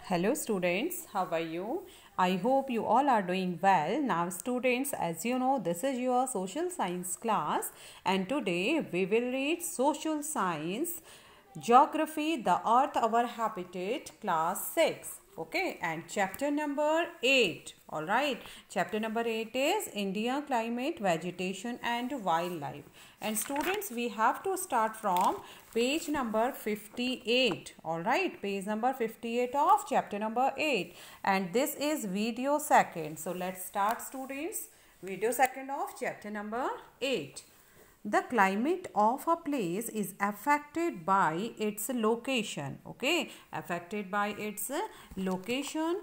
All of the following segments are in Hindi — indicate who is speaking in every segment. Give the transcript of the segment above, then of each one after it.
Speaker 1: Hello students, how are you? I hope you all are doing well. Now students, as you know, this is your social science class and today we will read social science, geography, the earth, our habitat, class 6. Okay, and chapter number 8. Alright, chapter number 8 is India, climate, vegetation and wildlife. And students, we have to start from page number 58. Alright, page number 58 of chapter number 8. And this is video second. So let's start students. Video second of chapter number 8. The climate of a place is affected by its location. Okay, affected by its location,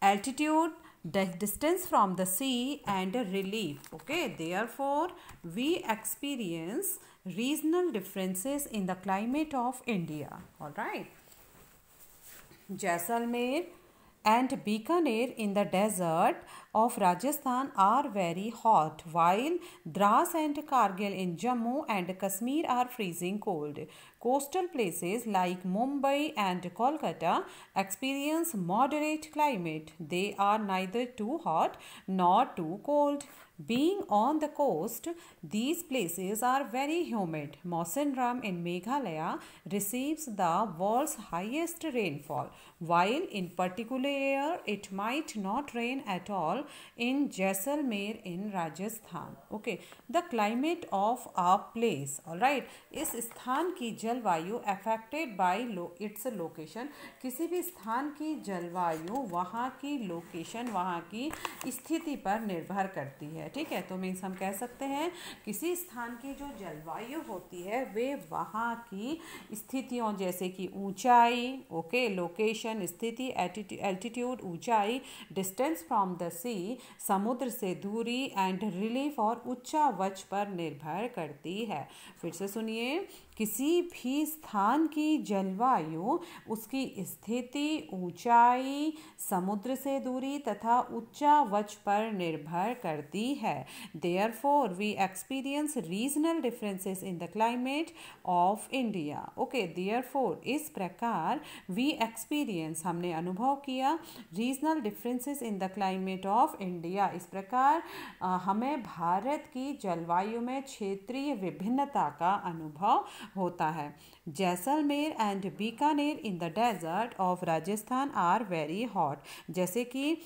Speaker 1: altitude, the distance from the sea and relief. Okay, therefore we experience regional differences in the climate of India. All right. Jaisalmer and Bikaner in the desert of Rajasthan are very hot, while Dras and Kargil in Jammu and Kashmir are freezing cold. Coastal places like Mumbai and Kolkata experience moderate climate. They are neither too hot nor too cold. Being on the coast, these places are very humid. Mawsynram in Meghalaya receives the world's highest rainfall, while in particular year it might not rain at all in Jaisalmer in Rajasthan. Okay, the climate of a place, all right, इस स्थान की जलवायु affected by its location. किसी भी स्थान की जलवायु वहाँ की लोकेशन, वहाँ की स्थिति पर निर्भर करती है. ठीक है, तो मीन्स हम कह सकते हैं किसी स्थान की जो जलवायु होती है वे वहाँ की स्थितियों जैसे कि ऊंचाई, ओके, लोकेशन, स्थिति, एल्टीट्यूड, ऊंचाई, डिस्टेंस फ्रॉम द सी, समुद्र से दूरी एंड रिलीफ और उच्चावच पर निर्भर करती है. फिर से सुनिए, किसी भी स्थान की जलवायु उसकी स्थिति, ऊंचाई, समुद्र से दूरी तथा उच्चावच पर निर्भर करती है. Therefore, we experience regional differences in the climate of India. Okay, therefore, इस प्रकार we experience, हमने अनुभव किया, regional differences in the climate of India. इस प्रकार हमें भारत की जलवायु में क्षेत्रीय विभिन्नता का अनुभव होता है. Jaisalmer and Bikaner in the desert of Rajasthan are very hot. जैसे कि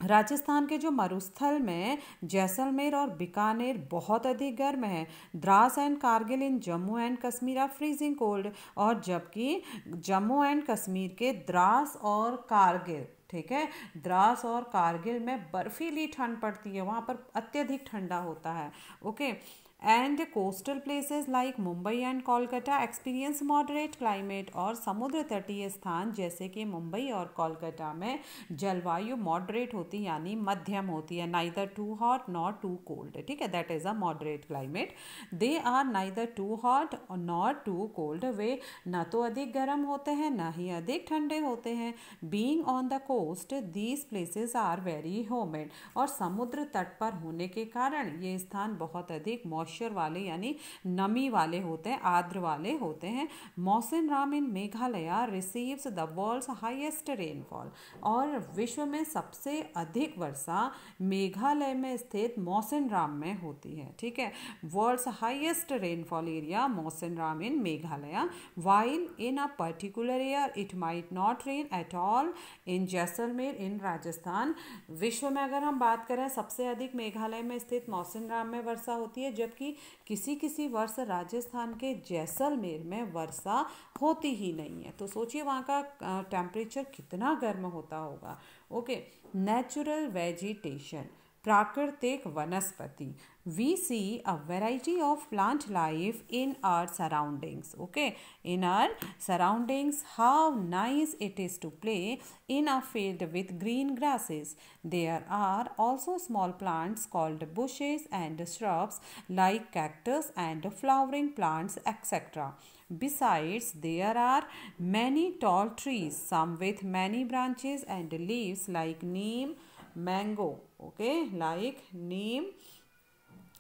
Speaker 1: राजस्थान के जो मरुस्थल में जैसलमेर और बीकानेर बहुत अधिक गर्म है. Dras and Kargil in Jammu and Kashmir are freezing cold. और जबकि जम्मू एंड कश्मीर के द्रास और कारगिल, ठीक है, द्रास और कारगिल में बर्फीली ठंड पड़ती है, वहाँ पर अत्यधिक ठंडा होता है. Okay, and coastal places like Mumbai and Kolkata experience moderate climate. और समुद्र तटीय स्थान जैसे कि मुंबई और कोलकाता में जलवायु मॉडरेट होती है, यानी मध्यम होती है, neither too hot not too cold. ठीक है, that is a moderate climate. They are neither too hot not too cold. वे न तो अधिक गर्म होते हैं न ही अधिक ठंडे होते हैं. Being on the coast these places are very humid. और समुद्र तट पर होने के कारण ये स्थान बहुत अधिक मॉइस्चर वाले यानी नमी वाले होते हैं, आर्द्र वाले होते हैं. Mawsynram in Meghalaya receives the world's highest rainfall. और विश्व में सबसे अधिक वर्षा मेघालय में स्थित मौसिनराम में होती है. ठीक है, world's highest rainfall area Mawsynram in Meghalaya. While in a particular year it might not rain at all in Jaisalmer in Rajasthan. विश्व में अगर हम बात करें सबसे अधिक मेघालय में स्थित मौसिनराम में वर्षा होती है, जबकि किसी किसी वर्ष राजस्थान के जैसलमेर में वर्षा होती ही नहीं है. तो सोचिए वहाँ का टेम्परेचर कितना गर्म होता होगा. ओके, नेचुरल वेजिटेशन, प्राकृतिक वनस्पति. We see a variety of plant life in our surroundings. Okay, in our surroundings, how nice it is to play in a field with green grasses. There are also small plants called bushes and shrubs like cactus and flowering plants, etc. Besides, there are many tall trees, some with many branches and leaves like neem, mango. Okay, like neem,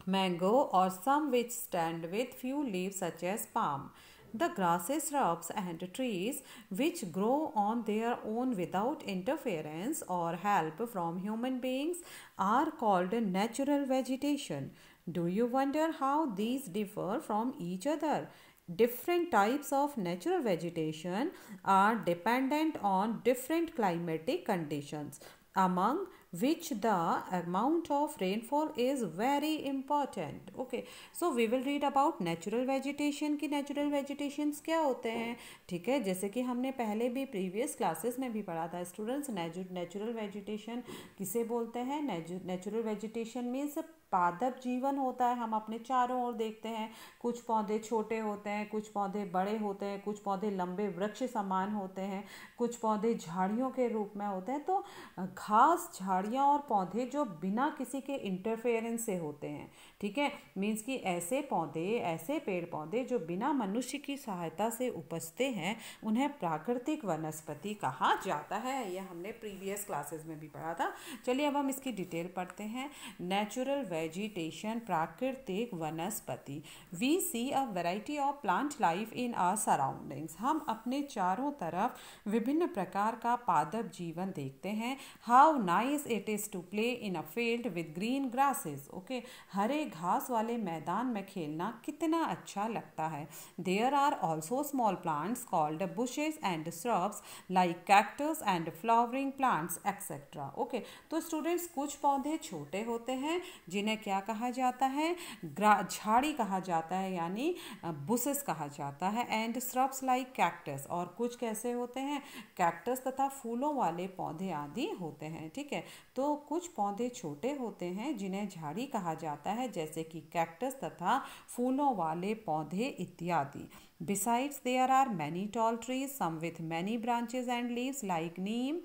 Speaker 1: mango, or some which stand with few leaves such as palm. The grasses, shrubs, and trees which grow on their own without interference or help from human beings are called natural vegetation. Do you wonder how these differ from each other? Different types of natural vegetation are dependent on different climatic conditions, among which the amount of rainfall is very important. Okay, so we will read about natural vegetation कि natural vegetations क्या होते हैं. ठीक है, जैसे कि हमने पहले भी प्रीवियस क्लासेस में भी पढ़ा था स्टूडेंट्स. नेचुरल वेजिटेशन किसे बोलते हैं? नेचुरल वेजिटेशन मीन्स पादप जीवन होता है. हम अपने चारों ओर देखते हैं, कुछ पौधे छोटे होते हैं, कुछ पौधे बड़े होते हैं, कुछ पौधे लंबे वृक्ष समान होते हैं, कुछ पौधे झाड़ियों के रूप में होते हैं. तो घास, झाड़ियाँ और पौधे जो बिना किसी के इंटरफेरेंस से होते हैं. ठीक है, मीन्स कि ऐसे पौधे, ऐसे पेड़ पौधे जो बिना मनुष्य की सहायता से उपजते हैं, उन्हें प्राकृतिक वनस्पति कहा जाता है. यह हमने प्रीवियस क्लासेस में भी पढ़ा था. चलिए अब हम इसकी डिटेल पढ़ते हैं. नेचुरल वेजिटेशन, प्राकृतिक वनस्पति. We see a variety of plant life in our surroundings. हम अपने चारों तरफ विभिन्न प्रकार का पादप जीवन देखते हैं. How nice it is to play in a field with green grasses. Okay, हरे घास वाले मैदान में खेलना कितना अच्छा लगता है. There are also small plants called bushes and shrubs like cactus and flowering plants etcetera. Okay, तो स्टूडेंट्स कुछ पौधे छोटे होते हैं जिन्हें क्या कहा जाता है? झाड़ी कहा जाता है, यानी बुशेस कहा जाता है. एंड श्रब्स लाइक कैक्टस, और कुछ कैसे होते हैं? कैक्टस तथा फूलों वाले पौधे आदि होते हैं. ठीक है, तो कुछ पौधे छोटे होते हैं जिन्हें झाड़ी कहा जाता है, जैसे कि कैक्टस तथा फूलों वाले पौधे इत्यादि. Besides, there are many tall trees, some with many branches and leaves like neem,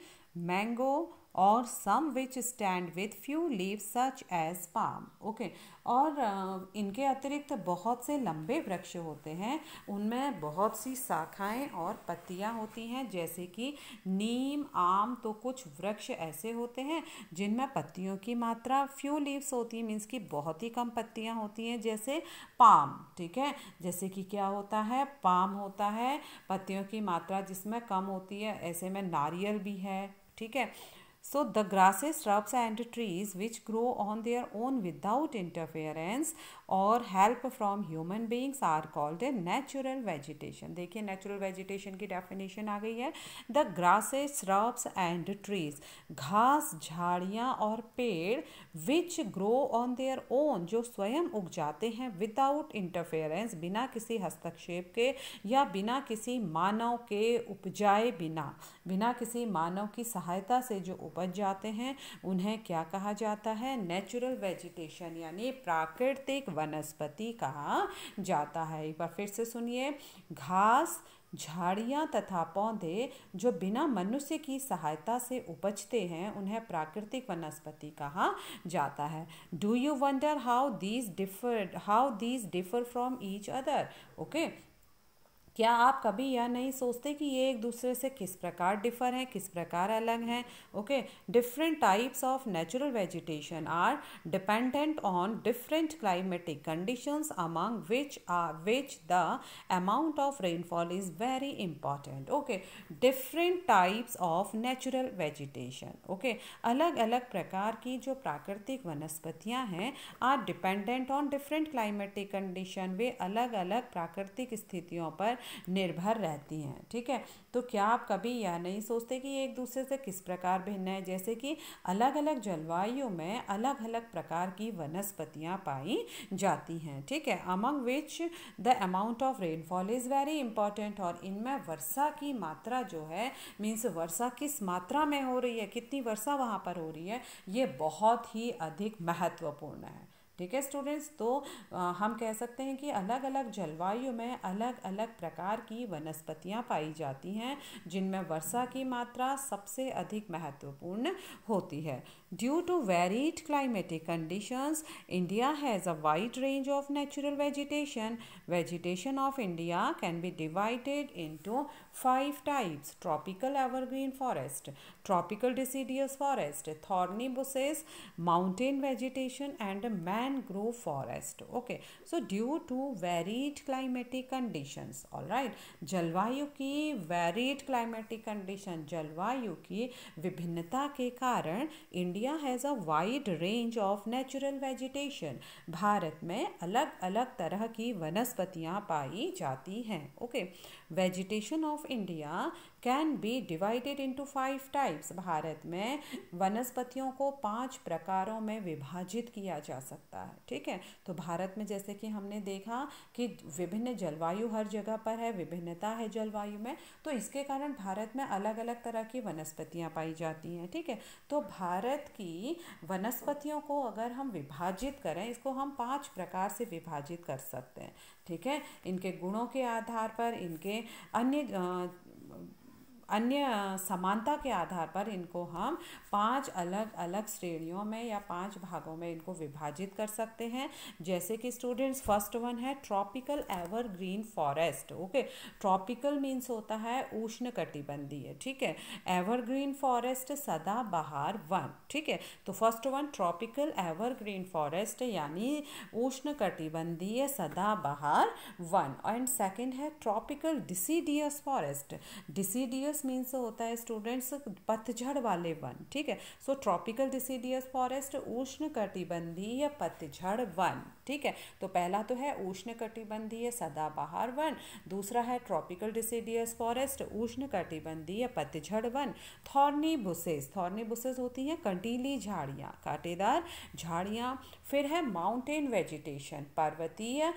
Speaker 1: mango, और some which stand with few leaves such as palm. Okay, और इनके अतिरिक्त बहुत से लंबे वृक्ष होते हैं, उनमें बहुत सी शाखाएं और पत्तियां होती हैं, जैसे कि नीम, आम. तो कुछ वृक्ष ऐसे होते हैं जिनमें पत्तियों की मात्रा फ्यू लीव्स होती है, मीन्स कि बहुत ही कम पत्तियां होती हैं, जैसे पाम. ठीक है, जैसे कि क्या होता है? पाम होता है, पत्तियों की मात्रा जिसमें कम होती है. ऐसे में नारियल भी है. ठीक है, so the grasses, shrubs and trees which grow on their own without interference or help from human beings are called a natural vegetation. देखिए natural vegetation की definition आ गई है. The grasses, shrubs and trees, घास, झाड़ियाँ और पेड़ which grow on their own, जो स्वयं उग जाते हैं without interference, बिना किसी हस्तक्षेप के या बिना किसी मानव के उपजाए बिना किसी मानव की सहायता से जो उपज जाते हैं, उन्हें क्या कहा जाता है? नेचुरल वेजिटेशन, यानी प्राकृतिक वनस्पति कहा जाता है. एक बार फिर से सुनिए. घास, झाड़ियाँ तथा पौधे जो बिना मनुष्य की सहायता से उपजते हैं, उन्हें प्राकृतिक वनस्पति कहा जाता है. Do you wonder how these differ from each other. Okay, क्या आप कभी यह नहीं सोचते कि ये एक दूसरे से किस प्रकार डिफर हैं, किस प्रकार अलग हैं. Okay, different types of natural vegetation are dependent on different climatic conditions among which the amount of rainfall is very important. Okay, different types of natural vegetation. Okay, अलग अलग प्रकार की जो प्राकृतिक वनस्पतियाँ हैं are dependent on different climatic condition. वे अलग अलग प्राकृतिक स्थितियों पर निर्भर रहती हैं. ठीक है, तो क्या आप कभी यह नहीं सोचते कि ये एक दूसरे से किस प्रकार भिन्न है? जैसे कि अलग अलग जलवायु में अलग अलग प्रकार की वनस्पतियां पाई जाती हैं. ठीक है, among which the amount of rainfall is very important, और इनमें वर्षा की मात्रा जो है, मीन्स वर्षा किस मात्रा में हो रही है, कितनी वर्षा वहाँ पर हो रही है, ये बहुत ही अधिक महत्वपूर्ण है. ठीक है स्टूडेंट्स, तो हम कह सकते हैं कि अलग अलग जलवायु में अलग अलग प्रकार की वनस्पतियां पाई जाती हैं, जिनमें वर्षा की मात्रा सबसे अधिक महत्वपूर्ण होती है. Due to varied climatic conditions, India has a wide range of natural vegetation. Vegetation of India can be divided into 5 types: tropical evergreen forest, tropical deciduous forest, thorny bushes, mountain vegetation and mangrove forest. Okay, so due to varied climatic conditions, all right, जलवायु की varied climatic condition, जलवायु की विभिन्नता के कारण India has a wide range of natural vegetation, Bharat में अलग अलग तरह की वनस्पतियां पाई जाती हैं. Okay, vegetation of India can be divided into 5 types, Bharat में वनस्पतियों को 5 प्रकारों में विभाजित किया जा सकता है. ठीक है, तो भारत में जैसे कि हमने देखा कि विभिन्न जलवायु हर जगह पर है, विभिन्नता है जलवायु में, तो इसके कारण भारत में अलग अलग तरह की वनस्पतियां पाई जाती हैं. ठीक है, तो भारत की वनस्पतियों को अगर हम विभाजित करें, इसको हम 5 प्रकार से विभाजित कर सकते हैं. ठीक है, इनके गुणों के आधार पर, इनके अन्य समानता के आधार पर इनको हम 5 अलग अलग श्रेणियों में या 5 भागों में इनको विभाजित कर सकते हैं. जैसे कि स्टूडेंट्स, फर्स्ट वन है tropical evergreen forest. Okay, tropical means होता है उष्णकटिबंधीय. ठीक है, एवरग्रीन फॉरेस्ट सदाबहार वन. ठीक है, तो first one tropical evergreen forest यानी उष्णकटिबंधीय सदाबहार वन. एंड सेकंड है tropical deciduous forest. Deciduous means होता है स्टूडेंट्स पतझड़ वाले वन. ठीक है, सो ट्रॉपिकल डिसीडियस फॉरेस्ट उष्णकटिबंधीय पतझड़ वन. ठीक है, तो पहला तो है उष्णकटिबंधीय सदाबहार वन, दूसरा है ट्रॉपिकल डिसीडियस फॉरेस्ट उष्णकटिबंधीय पतझड़ one. Thorny buses, thorny buses होती हैं कंटीली झाड़ियाँ, कांटेदार झाड़ियाँ. फिर है माउंटेन वेजिटेशन, पर्वतीय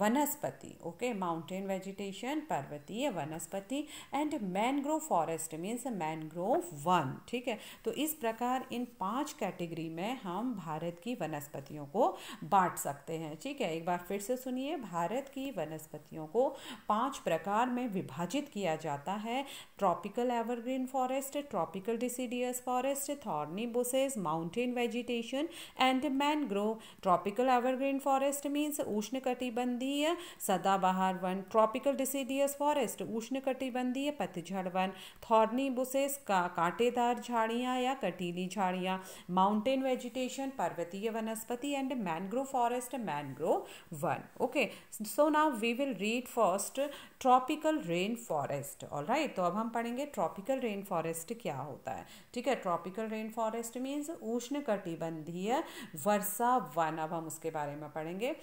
Speaker 1: वनस्पति. ओके, माउंटेन वेजिटेशन, पर्वतीय वनस्पति. And mangrove forest means mangrove one. ठीक है, तो इस प्रकार इन 5 कैटेगरी में हम भारत की वनस्पतियों को बांट सकते हैं. ठीक है, एक बार फिर से सुनिए, भारत की वनस्पतियों को 5 प्रकार में विभाजित किया जाता है. Tropical evergreen forest, tropical deciduous forest, thorny buses, mountain vegetation and mangrove. Tropical evergreen forest means उष्णकटिबंधीय सदाबहार वन, ट्रॉपिकल डिसीडियस फॉरेस्ट उष्णकटिबंधीय पतझड़ वन, थॉर्नी बुसेस कांटेदार झाड़ियाँ या कटीली झाड़ियाँ, माउंटेन वेजिटेशन पर्वतीय वनस्पति एंड मैनग्रोव फॉरेस्ट मैनग्रोव वन. Okay, so now we will read first tropical rain forest. Alright, तो अब हम पढ़ेंगे ट्रॉपिकल रेन फॉरेस्ट क्या होता है. ठीक है, ट्रॉपिकल रेन फॉरेस्ट मीन्स उष्णकटिबंधीय वर्षा वन. अब हम उसके बारे में पढ़ेंगे.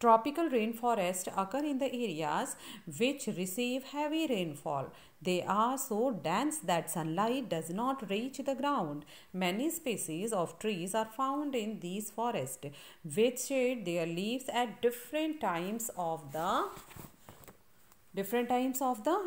Speaker 1: Tropical rainforests occur in the areas which receive heavy rainfall. They are so dense that sunlight does not reach the ground. Many species of trees are found in these forests, which shade their leaves at different times of the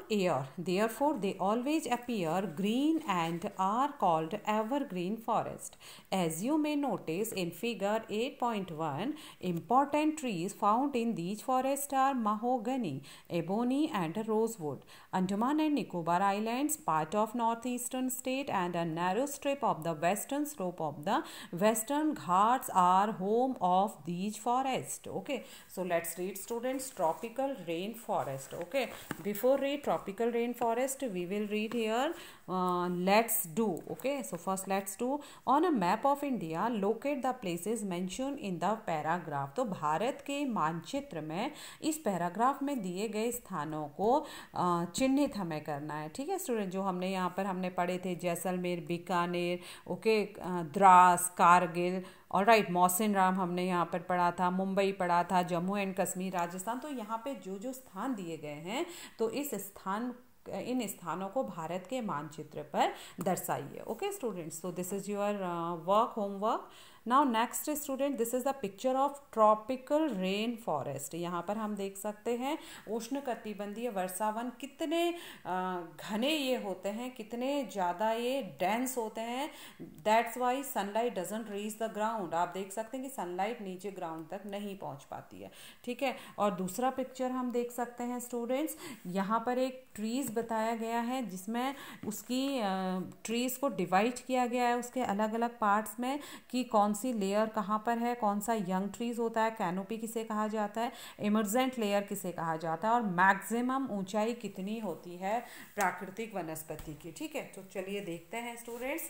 Speaker 1: year. Therefore, they always appear green and are called evergreen forest. As you may notice in figure 8.1, important trees found in these forests are mahogany, ebony and rosewood. Andaman and Nicobar Islands, part of northeastern state and a narrow strip of the western slope of the western Ghats are home of these forests. Okay, so let's read students tropical rain forest. Okay, before read tropical rain forest, we will read here let's do. Okay, so first let's do. On a map of India, locate the places mentioned in the paragraph. तो भारत के मानचित्र में इस पैराग्राफ में दिए गए स्थानों को चिन्हित हमें करना है. ठीक है स्टूडेंट, जो हमने यहाँ पर हमने पढ़े थे जैसलमेर, बीकानेर, ओके, द्रास, कारगिल, और राइट, मौसिन राम हमने यहाँ पर पढ़ा था, मुंबई पढ़ा था, जम्मू एंड कश्मीर, राजस्थान. तो यहाँ पे जो जो स्थान दिए गए हैं, तो इन स्थानों को भारत के मानचित्र पर दर्शाइए. ओके स्टूडेंट्स, तो this is your work, homework. Now next student, this is the picture of tropical rain forest. यहाँ पर हम देख सकते हैं उष्णकटिबंधीय वर्षावन कितने घने ये होते हैं, कितने ज़्यादा ये डेंस होते हैं. That's why sunlight doesn't reach the ground. आप देख सकते हैं कि सनलाइट नीचे ग्राउंड तक नहीं पहुँच पाती है. ठीक है, और दूसरा पिक्चर हम देख सकते हैं स्टूडेंट्स, यहाँ पर एक ट्रीज़ बताया गया है जिसमें उसकी ट्रीज़ को डिवाइड किया गया है उसके अलग अलग पार्ट्स में, कि कौन सी लेयर कहाँ पर है, कौन सा यंग ट्रीज होता है, कैनोपी किसे कहा जाता है, इमर्जेंट लेयर किसे कहा जाता है, और मैक्सिमम ऊंचाई कितनी होती है प्राकृतिक वनस्पति की. ठीक है, तो चलिए देखते हैं स्टूडेंट्स.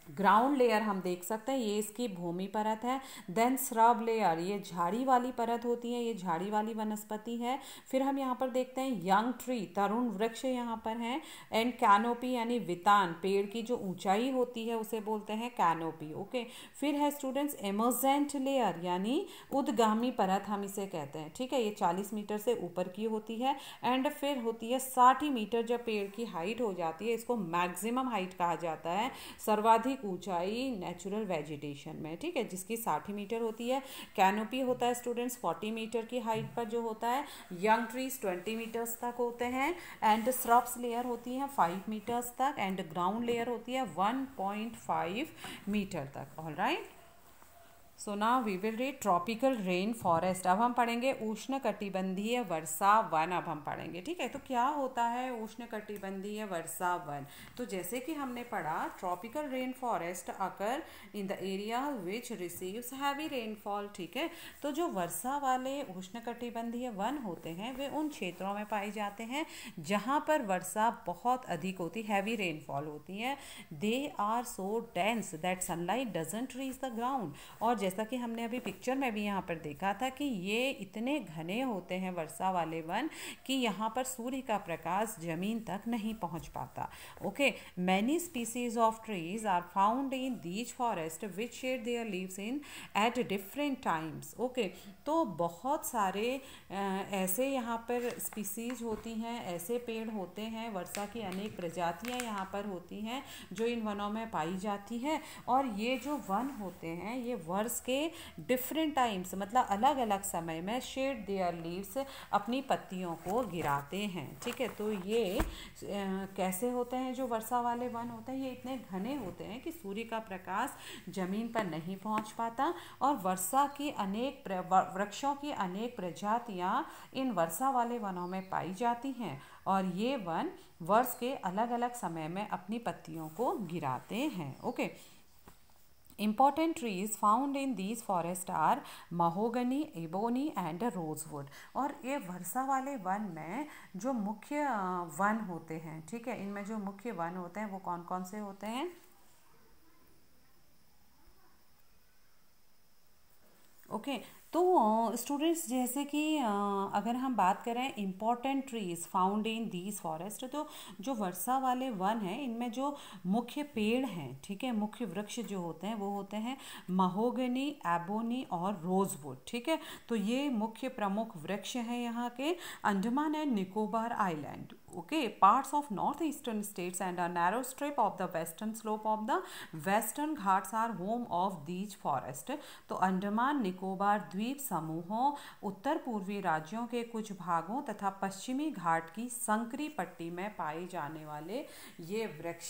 Speaker 1: ग्राउंड लेयर हम देख सकते हैं, ये इसकी भूमि परत है। देन श्रब लेयर, ये झाड़ी वाली परत होती है, ये झाड़ी वाली वनस्पति है। फिर हम यहाँ पर देखते हैं यंग ट्री, तरुण वृक्ष यहाँ पर हैं। एंड कैनोपी यानी वितान, पेड़ की जो ऊंचाई होती है उसे बोलते हैं कैनोपी। ओके, फिर है स्टूडेंट्स एमर्जेंट लेयर यानी उद्गामी परत हम इसे कहते हैं। ठीक है, ये 40 मीटर से ऊपर की होती है। एंड फिर होती है 60 मीटर, जब पेड़ की हाइट हो जाती है इसको मैक्सिमम हाइट कहा जाता है, सर्वाधिक ऊंचाई नेचुरल वेजिटेशन में। ठीक है, जिसकी 60 मीटर होती है। कैनोपी होता है स्टूडेंट्स 40 मीटर की हाइट पर जो होता है। यंग ट्रीज 20 मीटर्स तक होते हैं। एंड श्रब्स लेयर होती है 5 मीटर्स तक। एंड ग्राउंड लेयर होती है 1.5 मीटर तक। All right, so now we will read tropical rain forest. अब हम पढ़ेंगे उष्ण कटिबंधीय वर्षा वन। अब हम पढ़ेंगे, ठीक है। तो क्या होता है उष्ण कटिबंधीय वर्षा वन? तो जैसे कि हमने पढ़ा, tropical rain forest occur in the area which receives heavy rainfall. ठीक है, तो जो वर्षा वाले उष्ण कटिबंधीय वन होते हैं वे उन क्षेत्रों में पाए जाते हैं जहाँ पर वर्षा बहुत अधिक होती, हैवी रेनफॉल होती है। They are so dense that sunlight doesn't reach the ground. और जैसा कि हमने अभी पिक्चर में भी यहाँ पर देखा था कि ये इतने घने होते हैं वर्षा वाले वन कि यहाँ पर सूर्य का प्रकाश जमीन तक नहीं पहुँच पाता। Okay, many species of trees are found in these forest which shed their leaves in at different times. Okay, तो बहुत सारे ऐसे यहाँ पर स्पीसीज होती हैं, ऐसे पेड़ होते हैं, वर्षा की अनेक प्रजातियाँ यहाँ पर होती हैं जो इन वनों में पाई जाती है। और ये जो वन होते हैं ये वर्ष के डिफरेंट टाइम्स, मतलब अलग अलग समय में शेड देयर लीव्स, अपनी पत्तियों को गिराते हैं। ठीक है, तो ये कैसे होते हैं जो वर्षा वाले वन होते हैं? ये इतने घने होते हैं कि सूर्य का प्रकाश जमीन पर नहीं पहुंच पाता। और वर्षा की अनेक वृक्षों की अनेक प्रजातियां इन वर्षा वाले वनों में पाई जाती हैं। और ये वन वर्ष के अलग अलग समय में अपनी पत्तियों को गिराते हैं। Okay, Important trees found in these forests are mahogany, ebony and rosewood। और ये वर्षा वाले वन में जो मुख्य वन होते हैं, ठीक है, इनमें जो मुख्य वन होते हैं वो कौन कौन से होते हैं? ओके, तो स्टूडेंट्स जैसे कि अगर हम बात करें important trees found in these forest, तो जो वर्षा वाले वन हैं इनमें जो मुख्य पेड़ हैं, ठीक है, मुख्य वृक्ष जो होते हैं वो होते हैं महोगनी, एबोनी और रोजवुड। ठीक है, तो ये मुख्य प्रमुख वृक्ष हैं यहाँ के Andaman and Nicobar island. Okay, parts of northeastern states and a narrow strip of the western slope of the western ghats are home of these forest। तो अंडमान निकोबार द्वीप समूहों, उत्तर पूर्वी राज्यों के कुछ भागों तथा पश्चिमी घाट की संकरी पट्टी में पाए जाने वाले ये वृक्ष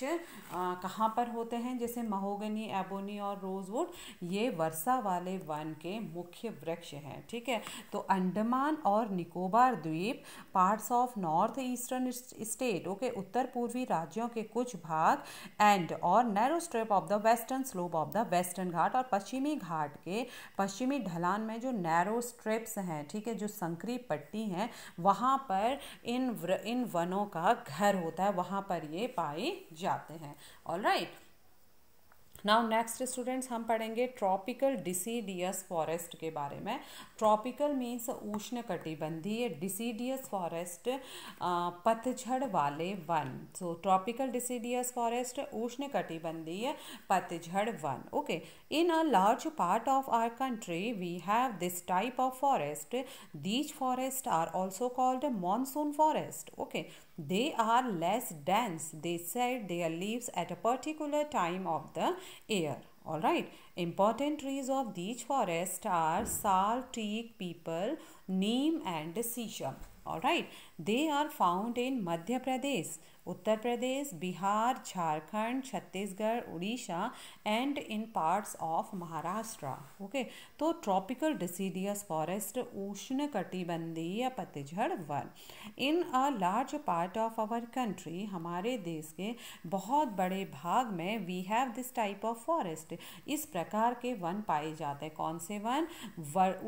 Speaker 1: कहाँ पर होते हैं? जैसे महोगनी, एबोनी और रोजवुड, ये वर्षा वाले वन के मुख्य वृक्ष हैं। ठीक है, तो अंडमान और निकोबार द्वीप, parts of north eastern state, okay, उत्तर पूर्वी राज्यों के कुछ भाग, एंड और narrow strip of the western slope of the western Ghat, और पश्चिमी घाट के पश्चिमी ढलान में जो नैरो स्ट्रिप्स हैं, ठीक है, जो संकरी पट्टी हैं, वहाँ पर इन वनों का घर होता है, वहाँ पर ये पाए जाते हैं। All right, now next students हम पढ़ेंगे ट्रॉपिकल डिसीडियस फॉरेस्ट के बारे में। ट्रॉपिकल मीन्स उष्ण कटिबंधीय, डिसीडियस फॉरेस्ट पतझड़ वाले वन। सो ट्रॉपिकल डिसीडियस फॉरेस्ट उष्ण कटिबंधीय पतझड़ वन। Okay, in a large part of our country we have this type of forest. These forest are also called monsoon forest. Okay, they are less dense, they shed their leaves at a particular time of the year. All right, important trees of these forests are sal, teak, peepal, neem and sisam. All right, they are found in Madhya Pradesh, Uttar Pradesh, Bihar, Jharkhand, Chhattisgarh, Orissa and in parts of Maharashtra. Okay, तो ट्रॉपिकल डिसीडियस फॉरेस्ट उष्ण कटिबंधीय पतझड़ वन। In a large part of our country, हमारे देश के बहुत बड़े भाग में, we have this type of forest, इस प्रकार के वन पाए जाते हैं। कौन से वन?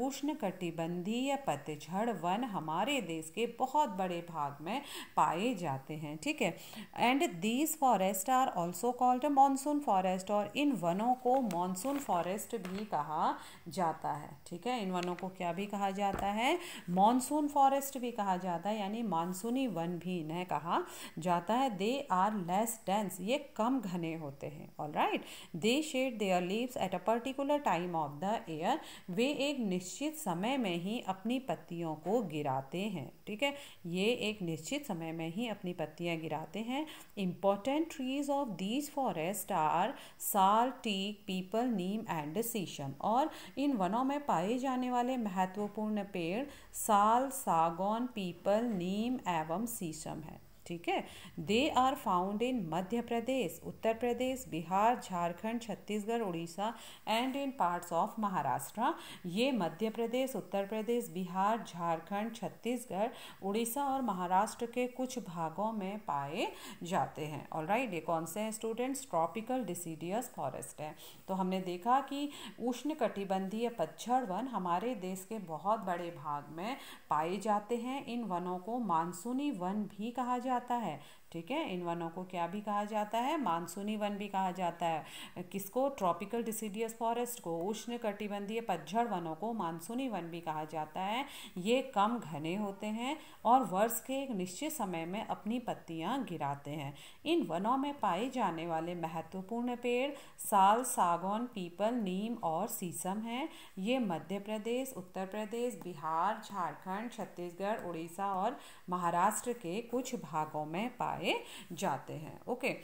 Speaker 1: उष्ण कटिबंधीय पतझड़ वन हमारे देश के बहुत बड़े भाग में पाए जाते हैं। ठीक है, है। And these forest are also called monsoon forest, और इन वनों को मानसून फॉरेस्ट भी कहा जाता है। ठीक है, इन वनों को क्या भी कहा जाता है, मानसून फॉरेस्ट भी कहा जाता है, यानी मानसूनी वन भी इन्हें कहा जाता है। दे आर लेस डेंस, ये कम घने होते हैं। Alright, they shed their leaves at a particular time of the year, वे एक निश्चित समय में ही अपनी पत्तियों को गिराते हैं। ठीक है, ये एक निश्चित समय में ही अपनी पत्तियां गिराते हैं। Important trees of these forest are sal, teak, peepal, neem and shisham, और इन वनों में पाए जाने वाले महत्वपूर्ण पेड़ साल, सागौन, पीपल, नीम एवं शीशम है। ठीक है, they are found in Madhya Pradesh, Uttar Pradesh, Bihar, Jharkhand, Chhattisgarh, Orissa and in parts of Maharashtra. ये मध्य प्रदेश, उत्तर प्रदेश, बिहार, झारखंड, छत्तीसगढ़, उड़ीसा और महाराष्ट्र के कुछ भागों में पाए जाते हैं। ऑलराइट, ये कौन से हैं स्टूडेंट्स, ट्रॉपिकल डिसीडियस फॉरेस्ट है। तो हमने देखा कि उष्णकटिबंधीय पतझड़ वन हमारे देश के बहुत बड़े भाग में पाए जाते हैं। इन वनों को मानसूनी वन भी कहा जाता है। ठीक है, इन वनों को क्या भी कहा जाता है, मानसूनी वन भी कहा जाता है। किसको, ट्रॉपिकल डिसीडियस फॉरेस्ट को, उष्ण कटिबंधीय पतझड़ वनों को मानसूनी वन भी कहा जाता है। ये कम घने होते हैं और वर्ष के एक निश्चित समय में अपनी पत्तियां गिराते हैं। इन वनों में पाए जाने वाले महत्वपूर्ण पेड़ साल, सागौन, पीपल, नीम और शीशम हैं। ये मध्य प्रदेश, उत्तर प्रदेश, बिहार, झारखंड, छत्तीसगढ़, उड़ीसा और महाराष्ट्र के कुछ भागों में पाए जाते हैं। ओके,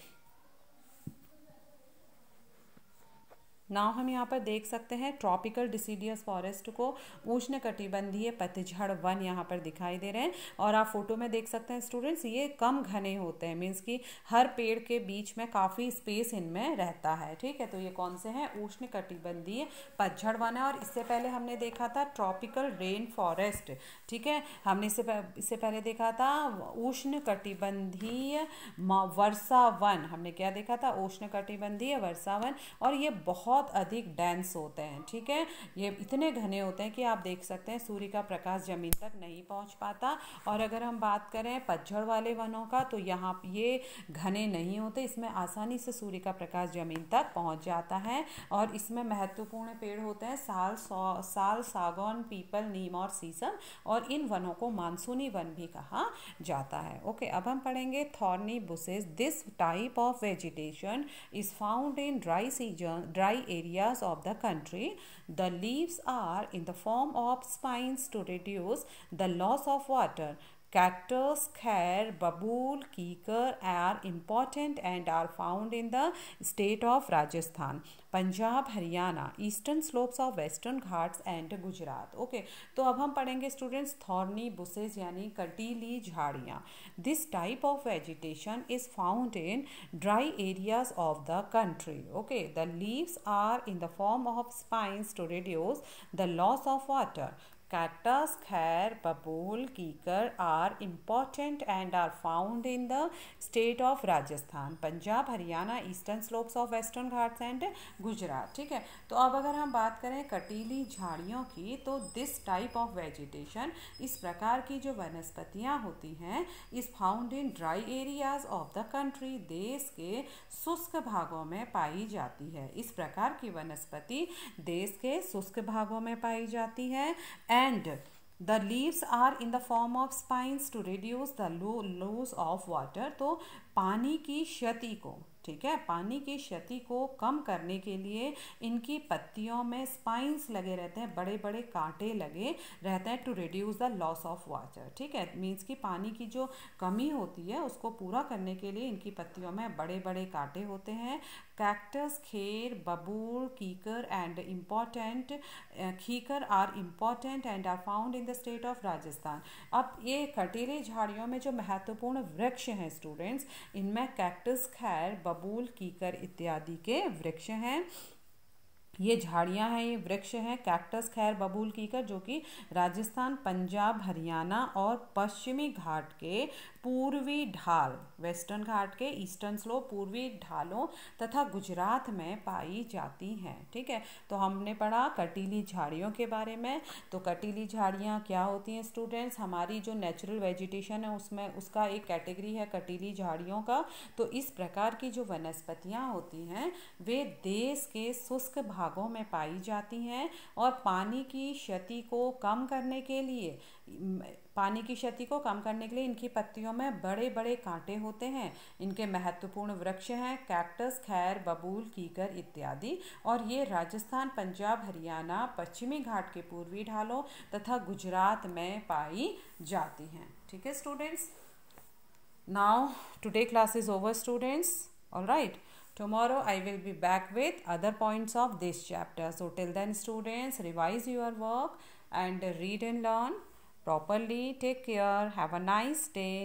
Speaker 1: नाउ हम यहाँ पर देख सकते हैं ट्रॉपिकल डिसीडियस फॉरेस्ट को, उष्ण कटिबंधीय पतझड़ वन यहाँ पर दिखाई दे रहे हैं। और आप फोटो में देख सकते हैं स्टूडेंट्स, ये कम घने होते हैं, मीन्स कि हर पेड़ के बीच में काफ़ी स्पेस इनमें रहता है। ठीक है, तो ये कौन से हैं, उष्ण कटिबंधीय पतझड़ वन है। और इससे पहले हमने देखा था ट्रॉपिकल रेन फॉरेस्ट। ठीक है, हमने इससे पहले देखा था उष्ण कटिबंधीय वर्षा वन। हमने क्या देखा था, उष्ण कटिबंधीय वर्षा वन। और ये बहुत अधिक डेंस होते हैं। ठीक है, ये इतने घने होते हैं कि आप देख सकते हैं सूर्य का प्रकाश जमीन तक नहीं पहुंच पाता। और अगर हम बात करें पतझड़ वाले वनों का, तो यहाँ ये घने नहीं होते, इसमें आसानी से सूर्य का प्रकाश जमीन तक पहुंच जाता है। और इसमें महत्वपूर्ण पेड़ होते हैं साल, सागौन, पीपल, नीम और शीशम। और इन वनों को मानसूनी वन भी कहा जाता है। ओके, अब हम पढ़ेंगे thorny bushes. This type of vegetation is found in dry areas of the country. The leaves are in the form of spines to reduce the loss of water. Cactus, khair, babool, keकर are important and are found in the state of Rajasthan, Punjab, Haryana, eastern slopes of western Ghats and Gujarat. Okay, तो अब हम पढ़ेंगे स्टूडेंट्स थॉर्नी बुशेस यानी कटीली झाड़ियाँ। This type of vegetation is found in dry areas of the country. Okay, the leaves are in the form of spines to reduce the loss of water. Cactus, khair, babool, keकर are important and are found in the state of Rajasthan, Punjab, Haryana, eastern slopes of western Ghats and Gujarat. ठीक है, तो अब अगर हम बात करें कटीली झाड़ियों की, तो दिस टाइप ऑफ वेजिटेशन, इस प्रकार की जो वनस्पतियाँ होती हैं, इस found in dry areas of the country, देश के शुष्क भागों में पाई जाती है। इस प्रकार की वनस्पति देश के शुष्क भागों में पाई जाती है। And the leaves are in the form of spines to reduce the loss of water. तो पानी की क्षति को, ठीक है, पानी की क्षति को कम करने के लिए इनकी पत्तियों में स्पाइंस लगे रहते हैं, बड़े बड़े कांटे लगे रहते हैं, to reduce the loss of water. ठीक है, मीन्स कि पानी की जो कमी होती है उसको पूरा करने के लिए इनकी पत्तियों में बड़े बड़े कांटे होते हैं। Cactus, khair, babool, kikar and important kikar are important and are found in the state of Rajasthan. अब ये कटीली झाड़ियों में जो महत्वपूर्ण वृक्ष हैं स्टूडेंट्स, इनमें कैक्टस, खैर, बबूल, कीकर इत्यादि के वृक्ष हैं। ये झाड़ियाँ हैं, ये वृक्ष हैं, कैक्टस, खैर, बबूल, कीकर, जो कि राजस्थान, पंजाब, हरियाणा और पश्चिमी घाट के पूर्वी ढाल, वेस्टर्न घाट के ईस्टर्न स्लोप पूर्वी ढालों तथा गुजरात में पाई जाती हैं। ठीक है, तो हमने पढ़ा कटीली झाड़ियों के बारे में। तो कटीली झाड़ियाँ क्या होती हैं स्टूडेंट्स? हमारी जो नेचुरल वेजिटेशन है उसमें उसका एक कैटेगरी है कटीली झाड़ियों का। तो इस प्रकार की जो वनस्पतियाँ होती हैं वे देश के शुष्क भागों में पाई जाती हैं और पानी की क्षति को कम करने के लिए इनकी पत्तियों में बड़े बड़े कांटे होते हैं। इनके महत्वपूर्ण वृक्ष हैं कैक्टस, खैर, बबूल, कीकर इत्यादि, और ये राजस्थान, पंजाब, हरियाणा, पश्चिमी घाट के पूर्वी ढालों तथा गुजरात में पाई जाती हैं। ठीक है students, now today class is over students, all right. Tomorrow I will be back with other points of this chapter. So till then students, revise your work and read and learn properly. Take care. Have a nice day.